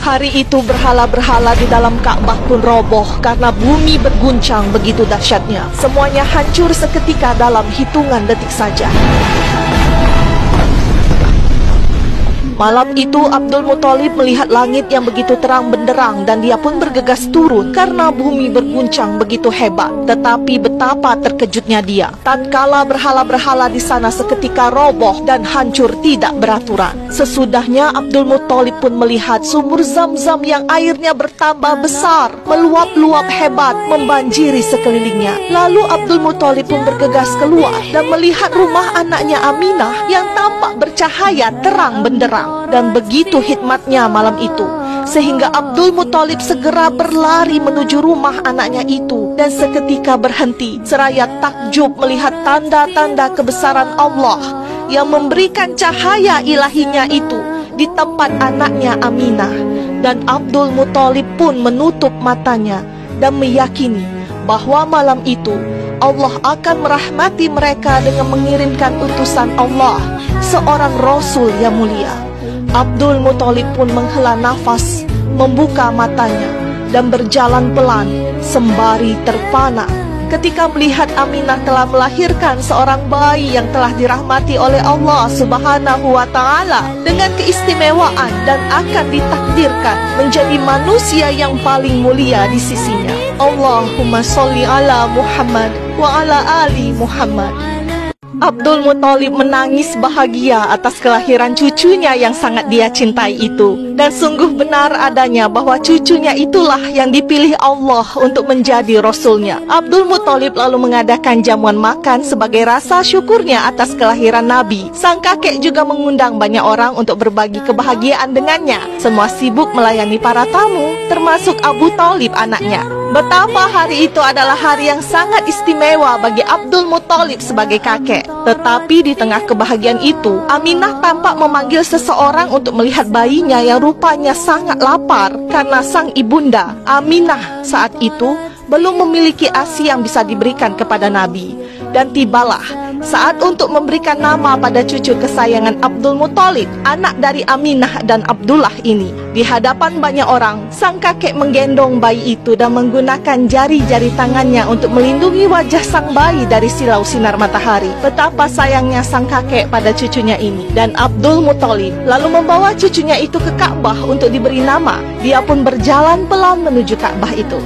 Hari itu berhala-berhala di dalam Ka'bah pun roboh karena bumi berguncang begitu dahsyatnya. Semuanya hancur seketika dalam hitungan detik saja. Malam itu Abdul Muthalib melihat langit yang begitu terang benderang dan dia pun bergegas turun karena bumi berguncang begitu hebat. Tetapi betapa terkejutnya dia tatkala berhala-berhala di sana seketika roboh dan hancur tidak beraturan. Sesudahnya Abdul Muthalib pun melihat sumur Zam-Zam yang airnya bertambah besar, meluap-luap hebat membanjiri sekelilingnya. Lalu Abdul Muthalib pun bergegas keluar dan melihat rumah anaknya Aminah yang tampak bercahaya terang benderang. Dan begitu hikmatnya malam itu, sehingga Abdul Muthalib segera berlari menuju rumah anaknya itu dan seketika berhenti seraya takjub melihat tanda-tanda kebesaran Allah yang memberikan cahaya ilahinya itu di tempat anaknya Aminah. Dan Abdul Muthalib pun menutup matanya dan meyakini bahwa malam itu Allah akan merahmati mereka dengan mengirimkan utusan Allah, seorang Rasul yang mulia. Abdul Muthalib pun menghela nafas, membuka matanya dan berjalan pelan sembari terpana ketika melihat Aminah telah melahirkan seorang bayi yang telah dirahmati oleh Allah Subhanahu wa Ta'ala dengan keistimewaan dan akan ditakdirkan menjadi manusia yang paling mulia di sisinya. Allahumma sholli ala Muhammad wa ala ali Muhammad. Abdul Muthalib menangis bahagia atas kelahiran cucunya yang sangat dia cintai itu. Dan sungguh benar adanya bahwa cucunya itulah yang dipilih Allah untuk menjadi Rasulnya. Abdul Muthalib lalu mengadakan jamuan makan sebagai rasa syukurnya atas kelahiran Nabi. Sang kakek juga mengundang banyak orang untuk berbagi kebahagiaan dengannya. Semua sibuk melayani para tamu, termasuk Abu Thalib anaknya. Betapa hari itu adalah hari yang sangat istimewa bagi Abdul Muthalib sebagai kakek. Tetapi di tengah kebahagiaan itu, Aminah tampak memanggil seseorang untuk melihat bayinya yang rupanya sangat lapar karena sang ibunda Aminah saat itu belum memiliki ASI yang bisa diberikan kepada Nabi. Dan tibalah saat untuk memberikan nama pada cucu kesayangan Abdul Muthalib, anak dari Aminah dan Abdullah ini. Di hadapan banyak orang, sang kakek menggendong bayi itu dan menggunakan jari-jari tangannya untuk melindungi wajah sang bayi dari silau sinar matahari. Betapa sayangnya sang kakek pada cucunya ini. Dan Abdul Muthalib lalu membawa cucunya itu ke Ka'bah untuk diberi nama. Dia pun berjalan pelan menuju Ka'bah itu.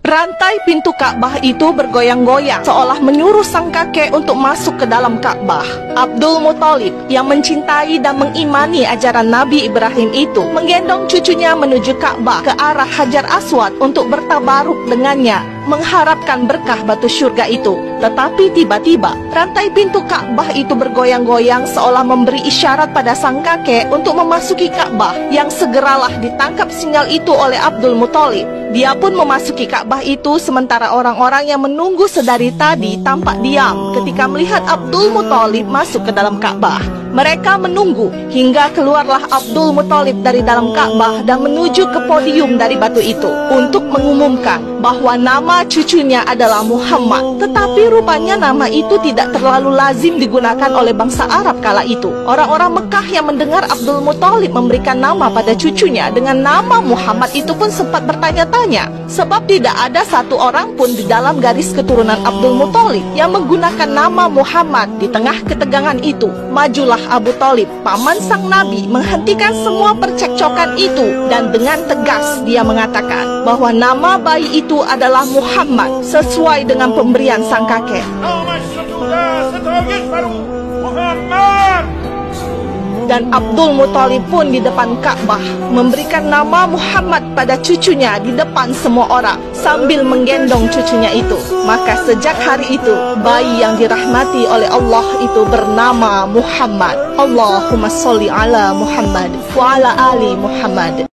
Rantai pintu Ka'bah itu bergoyang-goyang seolah menyuruh sang kakek untuk masuk ke dalam Ka'bah. Abdul Muthalib yang mencintai dan mengimani ajaran Nabi Ibrahim itu menggendong cucunya menuju Ka'bah ke arah Hajar Aswad untuk bertabaruk dengannya, mengharapkan berkah batu surga itu. Tetapi tiba-tiba rantai pintu Ka'bah itu bergoyang-goyang seolah memberi isyarat pada sang kakek untuk memasuki Ka'bah, yang segeralah ditangkap sinyal itu oleh Abdul Muthalib. Dia pun memasuki Ka'bah itu sementara orang-orang yang menunggu sedari tadi tampak diam ketika melihat Abdul Muthalib masuk ke dalam Ka'bah. Mereka menunggu hingga keluarlah Abdul Muthalib dari dalam Ka'bah dan menuju ke podium dari batu itu untuk mengumumkan bahwa nama cucunya adalah Muhammad. Tetapi rupanya nama itu tidak terlalu lazim digunakan oleh bangsa Arab kala itu. Orang-orang Mekah yang mendengar Abdul Muthalib memberikan nama pada cucunya dengan nama Muhammad itu pun sempat bertanya-tanya, sebab tidak ada satu orang pun di dalam garis keturunan Abdul Muthalib yang menggunakan nama Muhammad. Di tengah ketegangan itu, majulah Abu Thalib, paman sang Nabi, menghentikan semua percekcokan itu dan dengan tegas dia mengatakan bahwa nama bayi itu adalah Muhammad sesuai dengan pemberian sang kakek. Dan Abdul Muthalib pun di depan Ka'bah memberikan nama Muhammad pada cucunya di depan semua orang sambil menggendong cucunya itu. Maka sejak hari itu bayi yang dirahmati oleh Allah itu bernama Muhammad. Allahumma sholli ala Muhammad wa ala ali Muhammad.